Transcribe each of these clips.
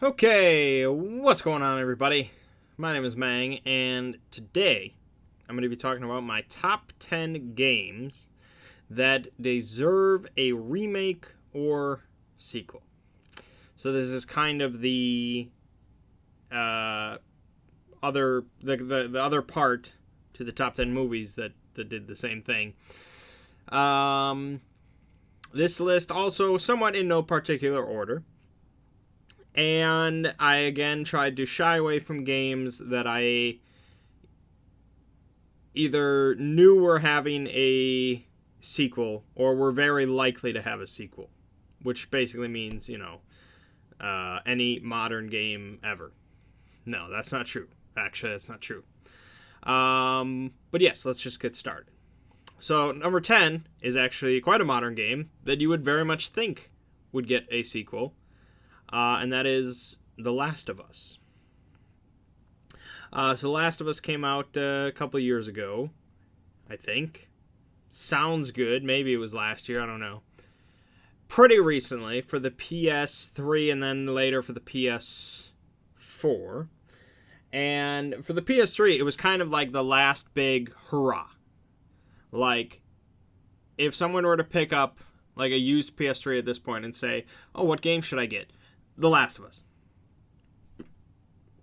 Okay, what's going on, everybody? My name is Mangg, and today I'm going to be talking about my top 10 games that deserve a remake or sequel. So this is kind of the other part to the top 10 movies that did the same thing. This list also somewhat in no particular order. And I again tried to shy away from games that I either knew were having a sequel or were very likely to have a sequel, which basically means, any modern game ever. No, that's not true. Actually, that's not true. But yes, let's just get started. So, number 10 is actually quite a modern game that you would very much think would get a sequel. And that is The Last of Us. So The Last of Us came out a couple years ago, I think. Sounds good. Maybe it was last year. I don't know. Pretty recently for the PS3 and then later for the PS4. And for the PS3, it was kind of like the last big hurrah. Like, if someone were to pick up like a used PS3 at this point and say, oh, what game should I get? The Last of Us.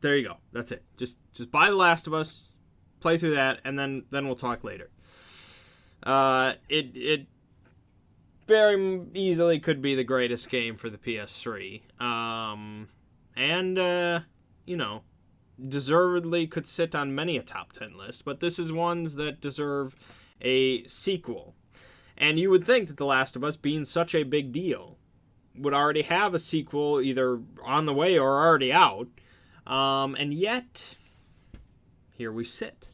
There you go. That's it. Just buy The Last of Us, play through that, and then we'll talk later. It very easily could be the greatest game for the PS3. Deservedly could sit on many a top 10 list, but this is ones that deserve a sequel. And you would think that The Last of Us, being such a big deal, would already have a sequel either on the way or already out. And yet, here we sit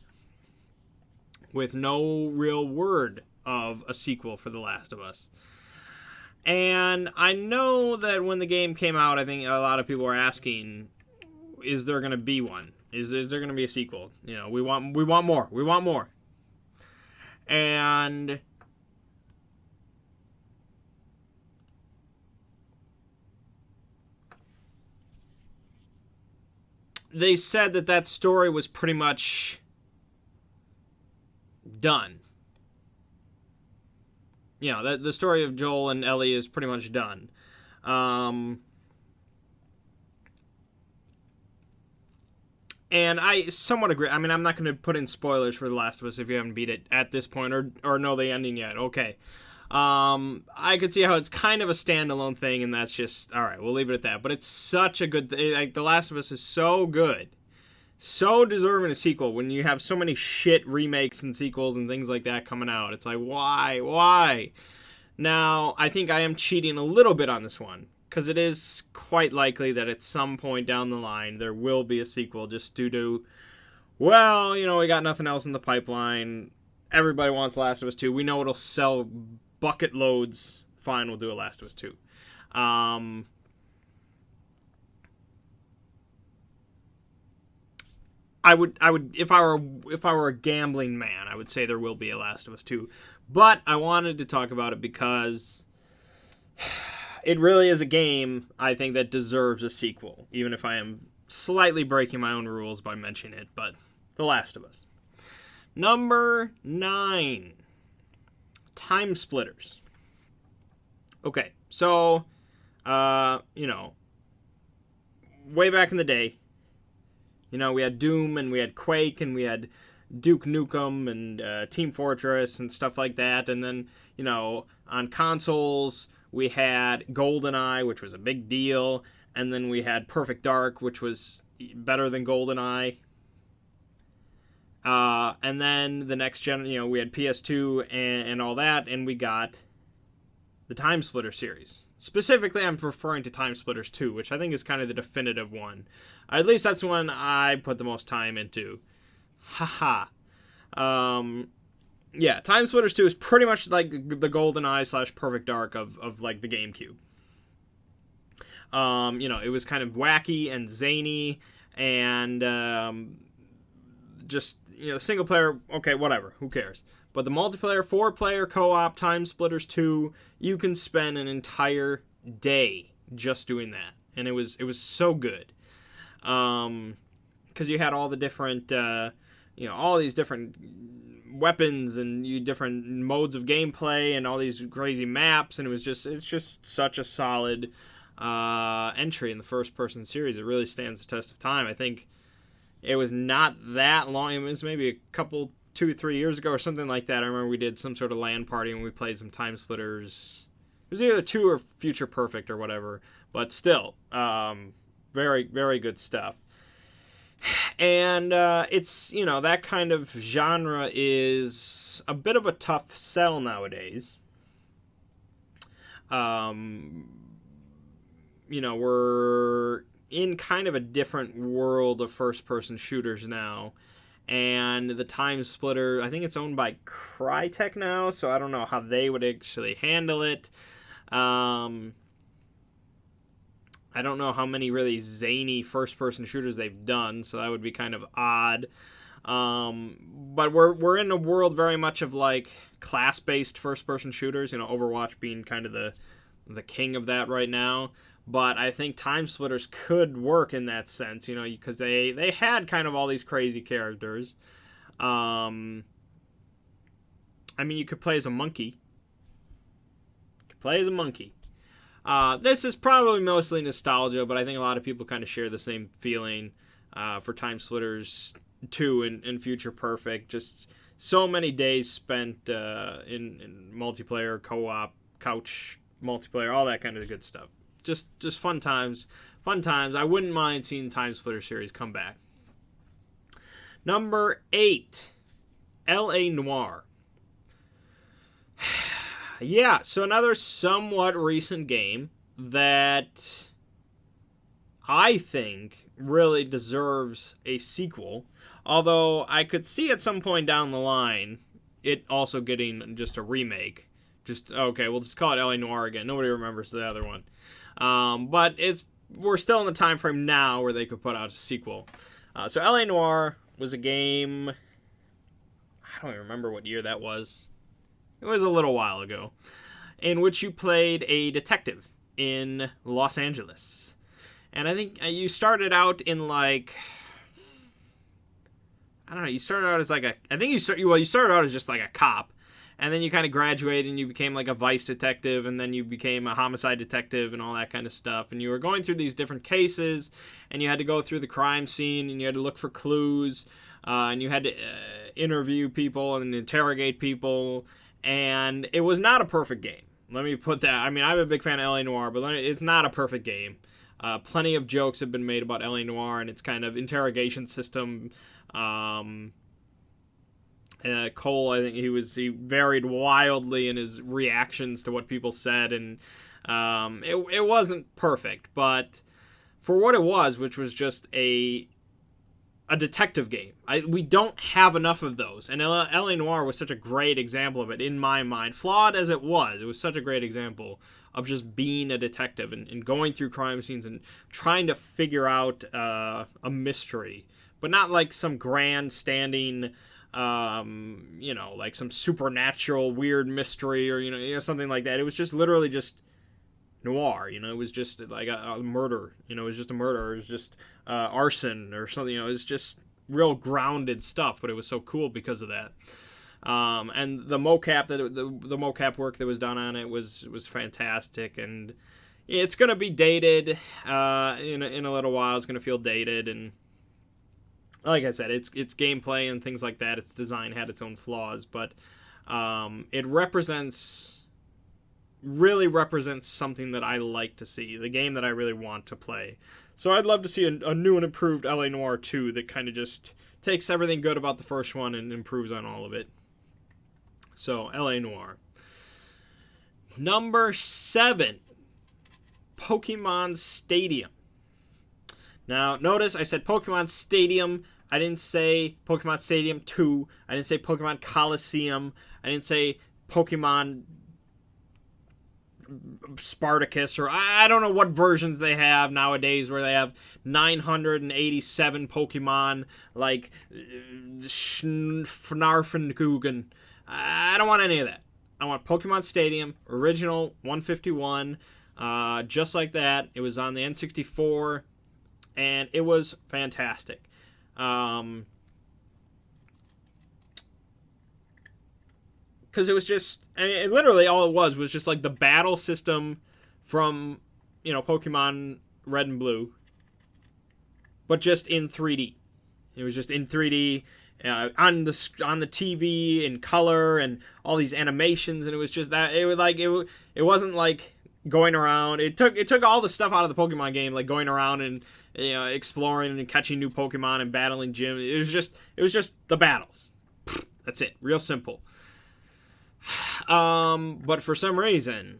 with no real word of a sequel for The Last of Us. And I know that when the game came out, I think a lot of people were asking, is there going to be one? Is there going to be a sequel? We want more. We want more. And they said that story was pretty much done. The story of Joel and Ellie is pretty much done. And I somewhat agree. I mean, I'm not going to put in spoilers for The Last of Us if you haven't beat it at this point or know the ending yet. Okay. I could see how it's kind of a standalone thing, and that's just, alright, we'll leave it at that. But it's such a good thing. Like, The Last of Us is so good. So deserving a sequel when you have so many shit remakes and sequels and things like that coming out. It's like, why? Now, I think I am cheating a little bit on this one, because it is quite likely that at some point down the line there will be a sequel just due to, we got nothing else in the pipeline. Everybody wants Last of Us 2. We know it'll sell bucket loads. Fine, we'll do a Last of Us 2. I would if I were a gambling man, I would say there will be a Last of Us 2. But I wanted to talk about it because it really is a game, I think, that deserves a sequel, even if I am slightly breaking my own rules by mentioning it, but The Last of Us. Number 9. Timesplitters. Okay, so, way back in the day, we had Doom, and we had Quake, and we had Duke Nukem, and Team Fortress, and stuff like that, and then, on consoles, we had GoldenEye, which was a big deal, and then we had Perfect Dark, which was better than GoldenEye. And then the next gen, we had PS2 and all that, and we got the Timesplitters series. Specifically, I'm referring to Timesplitters II, which I think is kind of the definitive one. At least that's the one I put the most time into. Haha. Yeah, Timesplitters 2 is pretty much like the GoldenEye / Perfect Dark of like the GameCube. It was kind of wacky and zany and just, single player, okay, whatever, who cares. But the multiplayer, 4-player co-op Timesplitters 2, you can spend an entire day just doing that. and it was so good. Because you had all the different, all these different weapons and different modes of gameplay and all these crazy maps, and it's just such a solid entry in the first-person series. It really stands the test of time. I think it was not that long. It was maybe a couple, 2-3 years ago or something like that. I remember we did some sort of LAN party and we played some Timesplitters. It was either 2 or Future Perfect or whatever, but still, very, very good stuff. And it's, that kind of genre is a bit of a tough sell nowadays. We're in kind of a different world of first-person shooters now. And the Timesplitter, I think it's owned by Crytek now, so I don't know how they would actually handle it. I don't know how many really zany first-person shooters they've done, so that would be kind of odd. But we're in a world very much of like class-based first-person shooters. Overwatch being kind of the king of that right now. But I think Timesplitters could work in that sense, because they had kind of all these crazy characters. You could play as a monkey. This is probably mostly nostalgia, but I think a lot of people kind of share the same feeling for Timesplitters 2 and Future Perfect. Just so many days spent in multiplayer, co-op, couch multiplayer, all that kind of good stuff. Just fun times. I wouldn't mind seeing the Timesplitter series come back. Number 8, L.A. Noire. Yeah, so another somewhat recent game that I think really deserves a sequel. Although I could see at some point down the line it also getting just a remake. We'll just call it L.A. Noire again. Nobody remembers the other one. But we're still in the time frame now where they could put out a sequel. So L.A. Noire was a game, I don't even remember what year that was. It was a little while ago, in which you played a detective in Los Angeles. And I think you started out in you started out as you started out as just like a cop. And then you kind of graduated and you became like a vice detective, and then you became a homicide detective and all that kind of stuff. And you were going through these different cases, and you had to go through the crime scene, and you had to look for clues, and you had to interview people and interrogate people. And it was not a perfect game. Let me put that. I'm a big fan of L.A. Noire, but it's not a perfect game. Plenty of jokes have been made about L.A. Noire and its kind of interrogation system. Cole, I think he varied wildly in his reactions to what people said, and it wasn't perfect, but for what it was, which was just a detective game. We don't have enough of those, and L.A. Noire was such a great example of it in my mind. Flawed as it was such a great example of just being a detective and going through crime scenes and trying to figure out a mystery, but not like some grandstanding like some supernatural weird mystery or something like that. It was just literally just noir. It was just like a murder. It was just a murder. It was just arson or something. It was just real grounded stuff, but it was so cool because of that. And the mocap the mocap work that was done on it was fantastic, and it's gonna be dated in a little while. It's gonna feel dated, and like I said, its gameplay and things like that, its design had its own flaws, but it really represents something that I like to see, the game that I really want to play. So I'd love to see a new and improved L.A. Noire 2 that kind of just takes everything good about the first one and improves on all of it. So, L.A. Noire. Number 7, Pokemon Stadium. Now, notice I said Pokemon Stadium. I didn't say Pokemon Stadium 2. I didn't say Pokemon Coliseum. I didn't say Pokemon Spartacus, or I don't know what versions they have nowadays where they have 987 Pokemon, like Fnarfenkugen. I don't want any of that. I want Pokemon Stadium, original 151, just like that. It was on the N64, and it was fantastic. Because it was just, I mean, literally all it was just like the battle system from, Pokemon Red and Blue, but just in 3D. It was just in 3D, on the TV in color and all these animations, and it was just that it wasn't like going around. It took all the stuff out of the Pokemon game, like going around and exploring and catching new Pokemon and battling gym. It was just the battles. That's it. Real simple. But for some reason,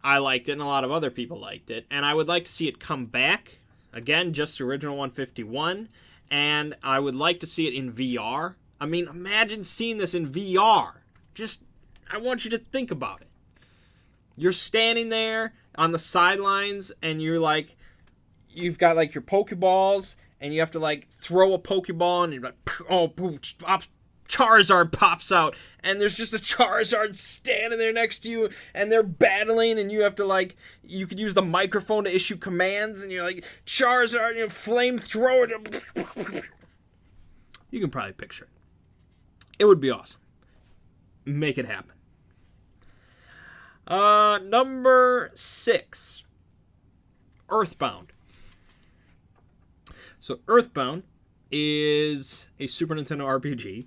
I liked it, and a lot of other people liked it, and I would like to see it come back again, just the original 151. And I would like to see it in VR. I mean, imagine seeing this in VR. I want you to think about it. You're standing there on the sidelines, and you've got like your Pokeballs, and you have to like throw a Pokeball, and you're like, oh, boom, Charizard pops out, and there's just a Charizard standing there next to you, and they're battling, and you have to you could use the microphone to issue commands, and you're like, Charizard, flamethrower. You can probably picture it. It would be awesome. Make it happen. Number 6. Earthbound. So Earthbound is a Super Nintendo RPG.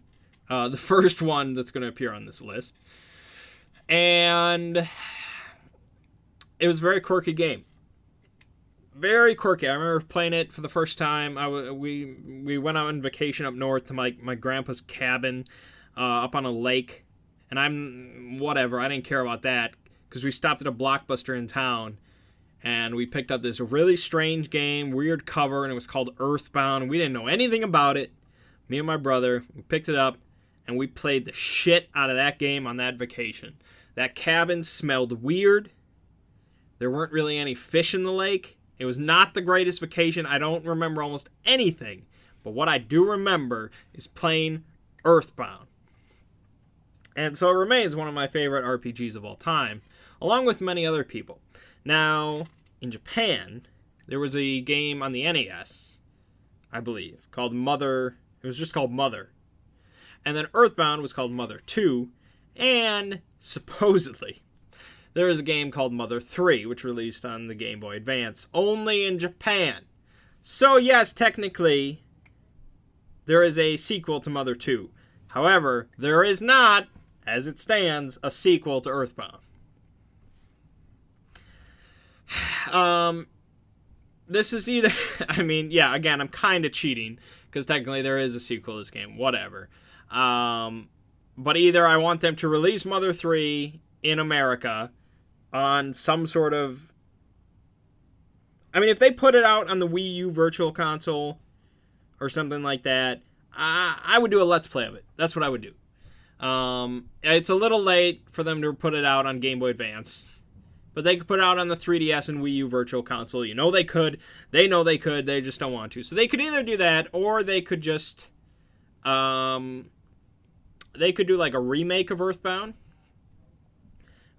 The first one that's going to appear on this list. And it was a very quirky game. Very quirky. I remember playing it for the first time. We went out on vacation up north to my grandpa's cabin up on a lake. And I didn't care about that because we stopped at a Blockbuster in town. And we picked up this really strange game, weird cover, and it was called Earthbound. We didn't know anything about it. Me and my brother, we picked it up, and we played the shit out of that game on that vacation. That cabin smelled weird. There weren't really any fish in the lake. It was not the greatest vacation. I don't remember almost anything. But what I do remember is playing Earthbound. And so it remains one of my favorite RPGs of all time, along with many other people. Now, in Japan, there was a game on the NES, I believe, called Mother. It was just called Mother. And then Earthbound was called Mother 2. And supposedly, there is a game called Mother 3, which released on the Game Boy Advance, only in Japan. So yes, technically, there is a sequel to Mother 2. However, there is not, as it stands, a sequel to Earthbound. This is either, again, I'm kind of cheating, because technically there is a sequel to this game, whatever. But either I want them to release Mother 3 in America on some sort of, if they put it out on the Wii U Virtual Console or something like that, I would do a Let's Play of it. That's what I would do. It's a little late for them to put it out on Game Boy Advance. But they could put it out on the 3DS and Wii U Virtual Console. You know they could. They know they could. They just don't want to. So they could either do that, or they could just... they could do like a remake of Earthbound.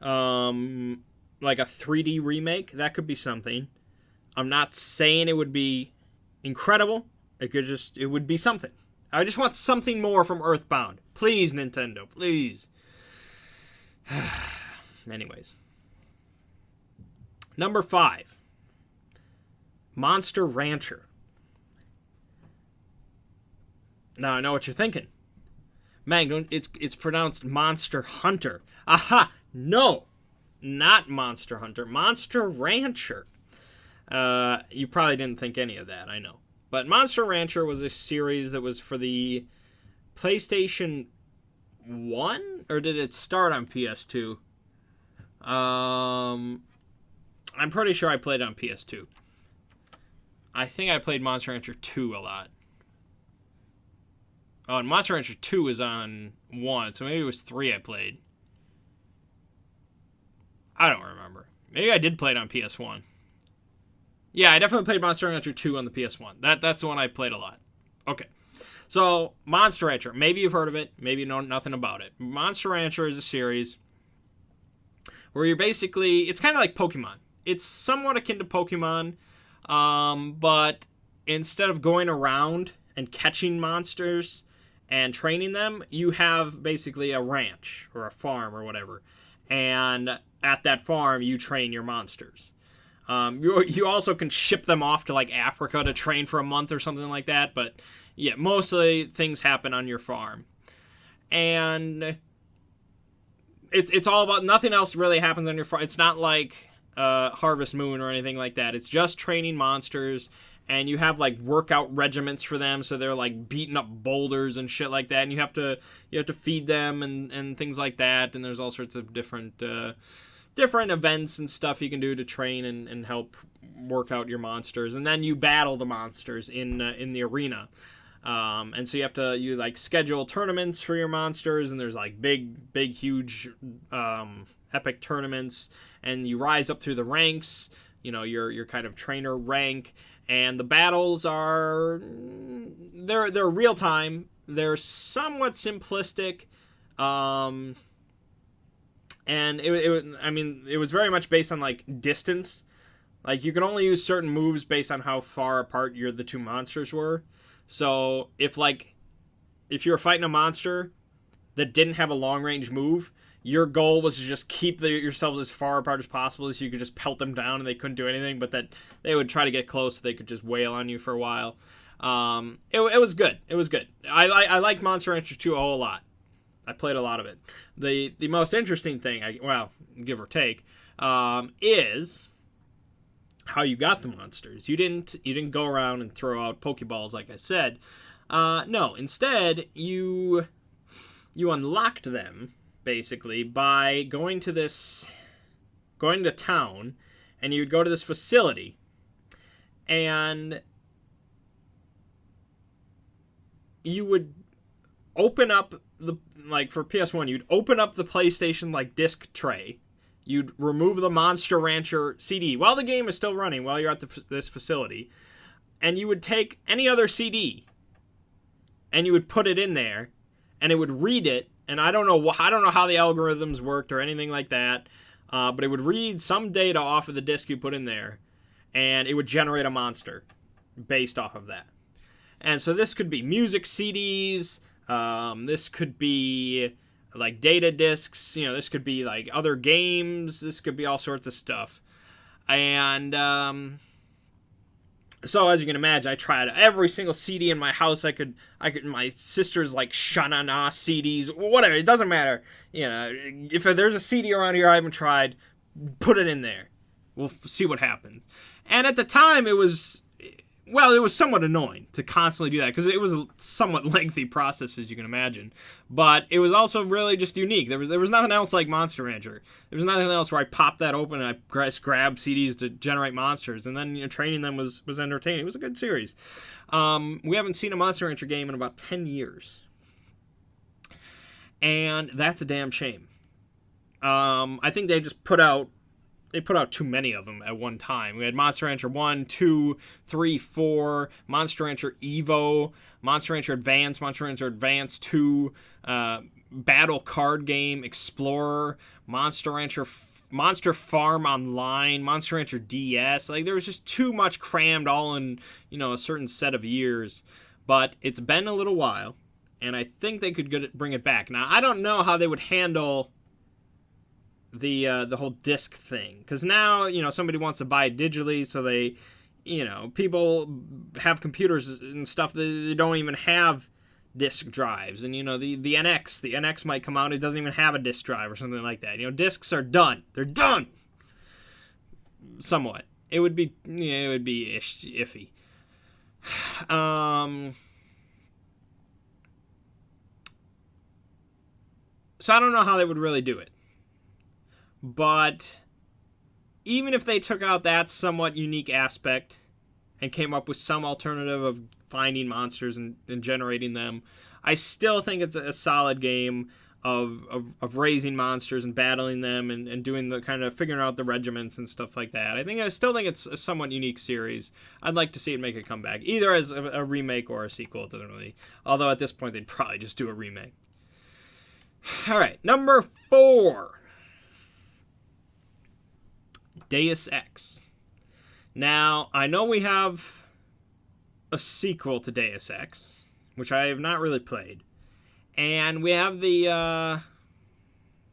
Like a 3D remake. That could be something. I'm not saying it would be incredible. It would be something. I just want something more from Earthbound. Please, Nintendo. Please. Anyways. Number 5. Monster Rancher. Now, I know what you're thinking. Mangg, it's pronounced Monster Hunter. Aha! No! Not Monster Hunter. Monster Rancher. You probably didn't think any of that, I know. But Monster Rancher was a series that was for the PlayStation 1? Or did it start on PS2? I'm pretty sure I played on PS2. I think I played Monster Rancher 2 a lot. Oh, and Monster Rancher 2 was on 1, so maybe it was 3 I played. I don't remember. Maybe I did play it on PS1. Yeah, I definitely played Monster Rancher 2 on the PS1. That's the one I played a lot. Okay. So, Monster Rancher. Maybe you've heard of it. Maybe you know nothing about it. Monster Rancher is a series where you're basically... It's kind of like Pokemon. it's somewhat akin to Pokemon, but instead of going around and catching monsters and training them, you have basically a ranch or a farm or whatever. And at that farm, you train your monsters. You also can ship them off to like Africa to train for a month or something like that. But yeah, mostly things happen on your farm. And it's all about, nothing else really happens on your farm. It's not like Harvest Moon or anything like that. It's just training monsters. And you have like workout regiments for them, so they're like beating up boulders and shit like that. And you have to feed them and things like that. And there's all sorts of different events and stuff you can do to train and help work out your monsters. And then you battle the monsters in the arena. And so you like schedule tournaments for your monsters, and there's like big, huge, epic tournaments, and you rise up through the ranks. You know, your kind of trainer rank. And the battles they're real time. They're somewhat simplistic, and it was very much based on like distance. Like you can only use certain moves based on how far apart the two monsters were. So if you were fighting a monster that didn't have a long range move, your goal was to just keep yourselves as far apart as possible so you could just pelt them down and they couldn't do anything, but that they would try to get close so they could just wail on you for a while. It was good. It was good. I liked Monster Rancher 2 a whole lot. I played a lot of it. The most interesting thing, give or take, is how you got the monsters. You didn't go around and throw out Pokeballs like I said. No, instead you unlocked them basically by going to town, and you would go to this facility, and you would open up for PS1, you'd open up the PlayStation disc tray, you'd remove the Monster Rancher CD while the game is still running, while you're at this facility, and you would take any other CD and you would put it in there, and it would read it. And I don't know how the algorithms worked or anything like that, but it would read some data off of the disc you put in there, and it would generate a monster based off of that. And so this could be music CDs, this could be like data discs, this could be like other games, this could be all sorts of stuff. And so as you can imagine, I tried every single CD in my house. I could my sister's Sha-Na-Na CDs, whatever. It doesn't matter. If there's a CD around here I haven't tried, put it in there. We'll see what happens. And at the time, it was somewhat annoying to constantly do that because it was a somewhat lengthy process, as you can imagine. But it was also really just unique. There was nothing else like Monster Rancher. There was nothing else where I popped that open and I just grabbed CDs to generate monsters, and then training them was entertaining. It was a good series. We haven't seen a Monster Rancher game in about 10 years, and that's a damn shame. I think they just put out too many of them at one time. We had Monster Rancher 1, 2, 3, 4, Monster Rancher Evo, Monster Rancher Advance, Monster Rancher Advance 2, Battle Card Game, Explorer, Monster Farm Online, Monster Rancher DS. There was just too much crammed all in, a certain set of years. But it's been a little while, and I think they could bring it back. Now, I don't know how they would handle the whole disc thing, because now somebody wants to buy it digitally, so they people have computers and stuff that they don't even have disc drives, and the NX might come out, it doesn't even have a disc drive or something like that. Discs are done, they're done. Somewhat it would be iffy. So I don't know how they would really do it. But even if they took out that somewhat unique aspect and came up with some alternative of finding monsters and generating them, I still think it's a solid game of raising monsters and battling them and doing the kind of figuring out the regiments and stuff like that. I still think it's a somewhat unique series. I'd like to see it make a comeback, either as a remake or a sequel. It doesn't really. Although at this point they'd probably just do a remake. All right, number 4. Deus Ex. Now, I know we have a sequel to Deus Ex, which I have not really played. And we have the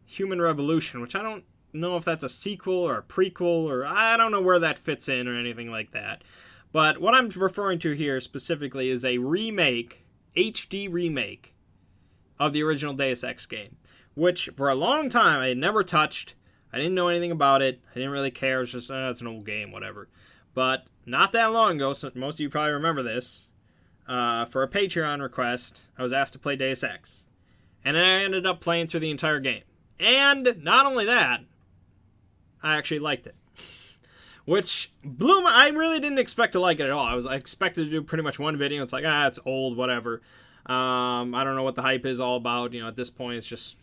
Human Revolution, which I don't know if that's a sequel or a prequel, or I don't know where that fits in or anything like that. But what I'm referring to here specifically is a remake, HD remake, of the original Deus Ex game, which for a long time I had never touched. I didn't know anything about it. I didn't really care. It's just, it's an old game, whatever. But not that long ago, so most of you probably remember this, for a Patreon request, I was asked to play Deus Ex. And then I ended up playing through the entire game. And not only that, I actually liked it. Which blew my... I really didn't expect to like it at all. I expected to do pretty much one video. It's like, it's old, whatever. I don't know what the hype is all about. You know, at this point, it's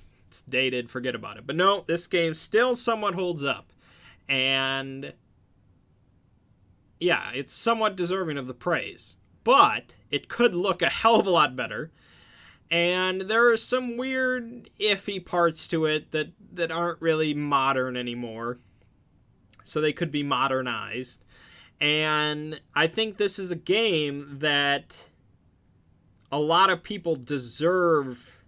dated. Forget about it. But no, this game still somewhat holds up. And yeah, it's somewhat deserving of the praise. But it could look a hell of a lot better. And there are some weird, iffy parts to it that aren't really modern anymore. So they could be modernized. And I think this is a game that a lot of people deserve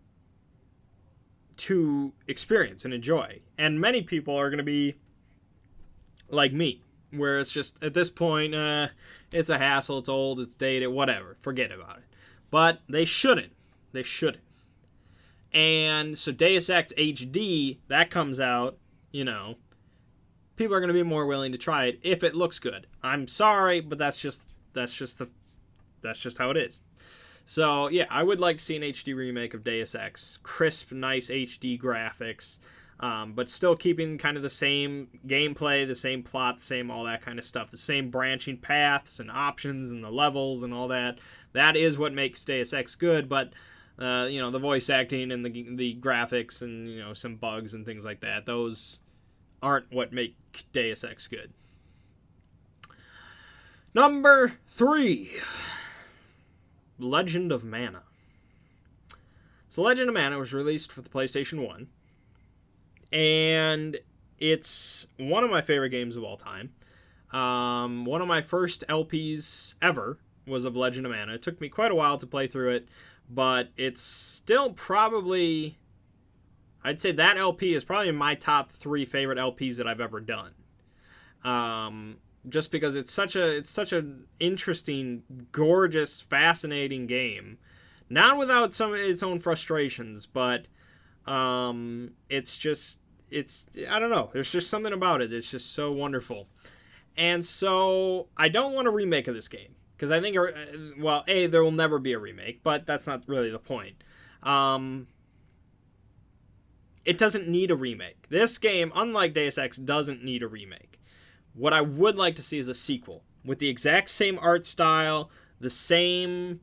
to experience and enjoy. And many people are going to be like me, where it's just, at this point, it's a hassle, it's old, it's dated, whatever. Forget about it. But they shouldn't. They shouldn't. And so Deus Ex HD, that comes out, you know, people are going to be more willing to try it if it looks good. I'm sorry, but that's just how it is. So, yeah, I would like to see an HD remake of Deus Ex. Crisp, nice HD graphics, but still keeping kind of the same gameplay, the same plot, the same all that kind of stuff, the same branching paths and options and the levels and all that. That is what makes Deus Ex good, but, you know, the voice acting and the graphics and, you know, some bugs and things like that, those aren't what make Deus Ex good. Number 3. Legend of Mana. So Legend of Mana was released for the PlayStation 1. And it's one of my favorite games of all time. One of my first LPs ever was of Legend of Mana. It took me quite a while to play through it, but it's still probably... I'd say that LP is probably my top 3 favorite LPs that I've ever done. Just because it's such an interesting, gorgeous, fascinating game. Not without some of its own frustrations, but it's I don't know. There's just something about it. It's just so wonderful. And so I don't want a remake of this game. Because I think, well, A, there will never be a remake, but that's not really the point. It doesn't need a remake. This game, unlike Deus Ex, doesn't need a remake. What I would like to see is a sequel with the exact same art style, somewhat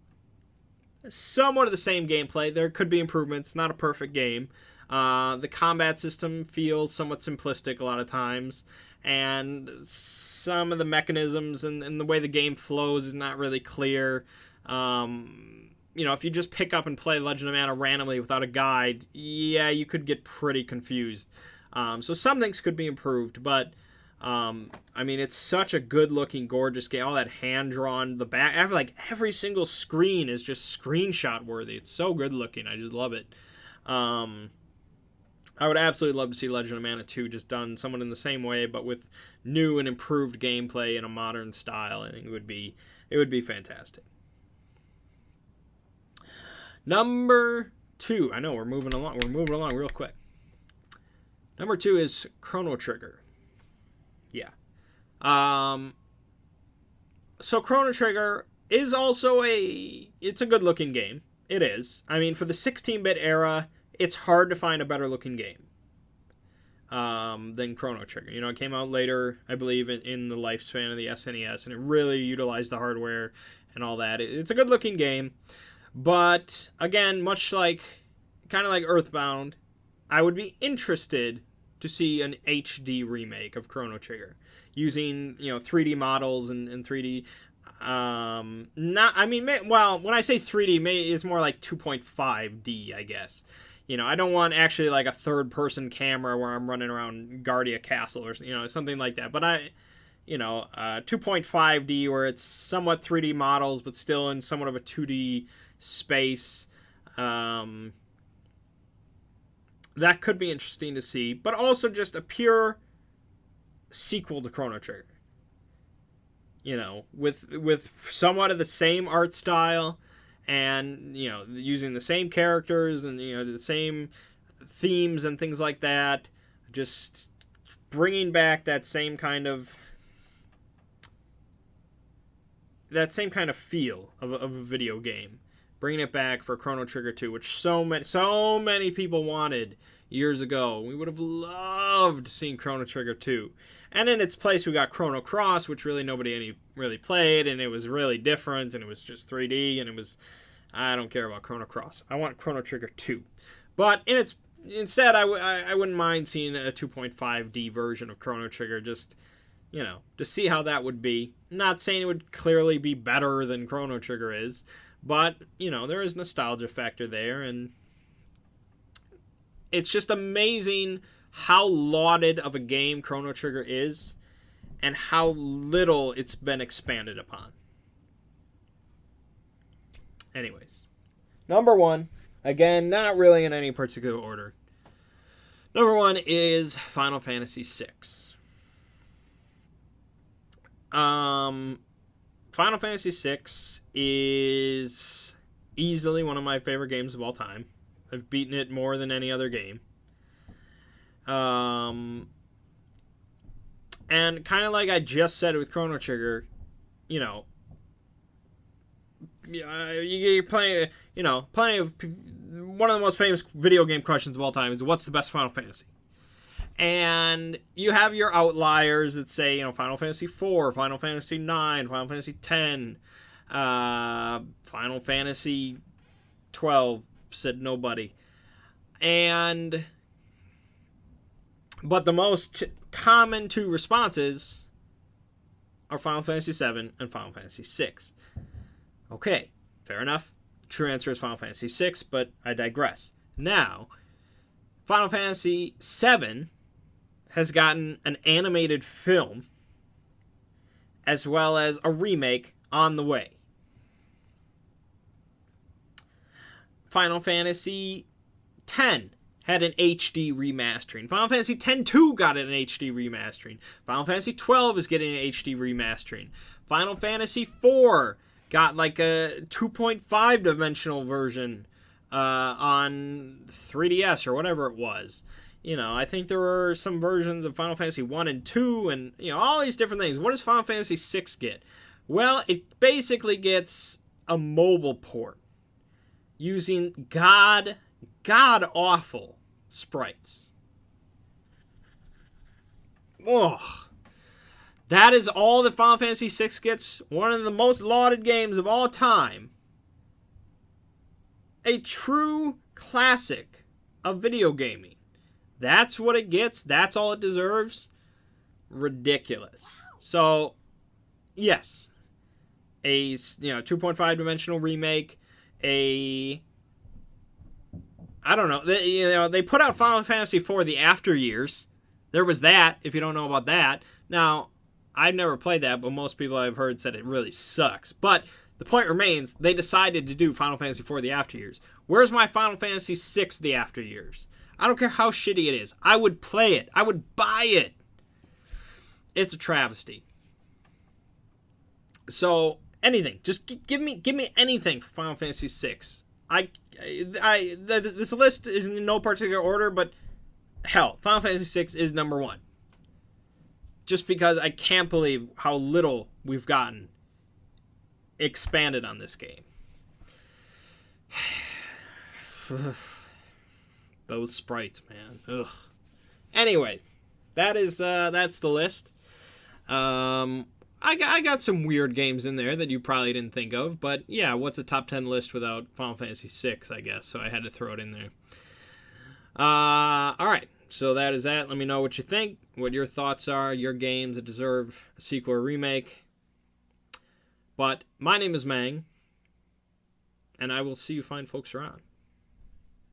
of the same gameplay. There could be improvements, not a perfect game. The combat system feels somewhat simplistic a lot of times, and some of the mechanisms and the way the game flows is not really clear. You know, if you just pick up and play Legend of Mana randomly without a guide, yeah, you could get pretty confused. So some things could be improved, but I mean, it's such a good-looking, gorgeous game. All that hand-drawn, the back, every single screen is just screenshot-worthy. It's so good-looking. I just love it. I would absolutely love to see Legend of Mana 2 just done somewhat in the same way, but with new and improved gameplay in a modern style. I think it would be fantastic. Number 2. I know we're moving along. We're moving along real quick. Number 2 is Chrono Trigger. Yeah. So Chrono Trigger is also it's a good-looking game. It is. I mean, for the 16-bit era, it's hard to find a better-looking game than Chrono Trigger. You know, it came out later, I believe, in the lifespan of the SNES, and it really utilized the hardware and all that. It's a good-looking game, but, again, kind of like Earthbound, I would be interested to see an HD remake of Chrono Trigger using, you know, 3D models and 3D. When I say 3D, it's more like 2.5D, I guess. I don't want actually like a third-person camera where I'm running around Guardia Castle or something like that. But 2.5D where it's somewhat 3D models, but still in somewhat of a 2D space. That could be interesting to see, but also just a pure sequel to Chrono Trigger. With somewhat of the same art style, and using the same characters and the same themes and things like that. Just bringing back that same kind of feel of a video game. Bringing it back for Chrono Trigger 2, which so many people wanted years ago. We would have loved seeing Chrono Trigger 2. And in its place, we got Chrono Cross, which really nobody really played, and it was really different, and it was just 3D, and it was... I don't care about Chrono Cross. I want Chrono Trigger 2. But instead, I wouldn't mind seeing a 2.5D version of Chrono Trigger, just, to see how that would be. Not saying it would clearly be better than Chrono Trigger is, but, there is nostalgia factor there, and it's just amazing how lauded of a game Chrono Trigger is and how little it's been expanded upon. Anyways. Number 1, again, not really in any particular order. Number 1 is Final Fantasy VI. Final Fantasy VI is easily one of my favorite games of all time. I've beaten it more than any other game. And kind of like I just said with Chrono Trigger, you're playing, plenty of... One of the most famous video game questions of all time is, what's the best Final Fantasy? And you have your outliers that say, Final Fantasy IV, Final Fantasy IX, Final Fantasy X, Final Fantasy 12, said nobody. But the most common two responses are Final Fantasy VII and Final Fantasy VI. Okay, fair enough. True answer is Final Fantasy VI, but I digress. Now, Final Fantasy VII has gotten an animated film as well as a remake on the way. Final Fantasy X had an HD remastering. Final Fantasy X-2 got an HD remastering. Final Fantasy XII is getting an HD remastering. Final Fantasy IV got like a 2.5 dimensional version on 3DS or whatever it was. I think there were some versions of Final Fantasy 1 and 2 and, all these different things. What does Final Fantasy VI get? Well, it basically gets a mobile port using god-awful sprites. Ugh. That is all that Final Fantasy VI gets. One of the most lauded games of all time. A true classic of video gaming. That's what it gets. That's all it deserves. Ridiculous. So, yes. A 2.5 dimensional remake. I don't know. They put out Final Fantasy IV the After Years. There was that, if you don't know about that. Now, I've never played that, but most people I've heard said it really sucks. But the point remains, they decided to do Final Fantasy IV the After Years. Where's my Final Fantasy VI the After Years? I don't care how shitty it is. I would play it. I would buy it. It's a travesty. So, anything. Just give me anything for Final Fantasy VI. This list is in no particular order, but hell, Final Fantasy VI is number 1. Just because I can't believe how little we've gotten expanded on this game. Those sprites, man. Ugh. Anyways, that's the list. I got some weird games in there that you probably didn't think of, but yeah, what's a top 10 list without Final Fantasy VI, I guess, so I had to throw it in there. Alright, so that is that. Let me know what you think, what your thoughts are, your games that deserve a sequel or remake. But my name is Mangg, and I will see you fine folks around.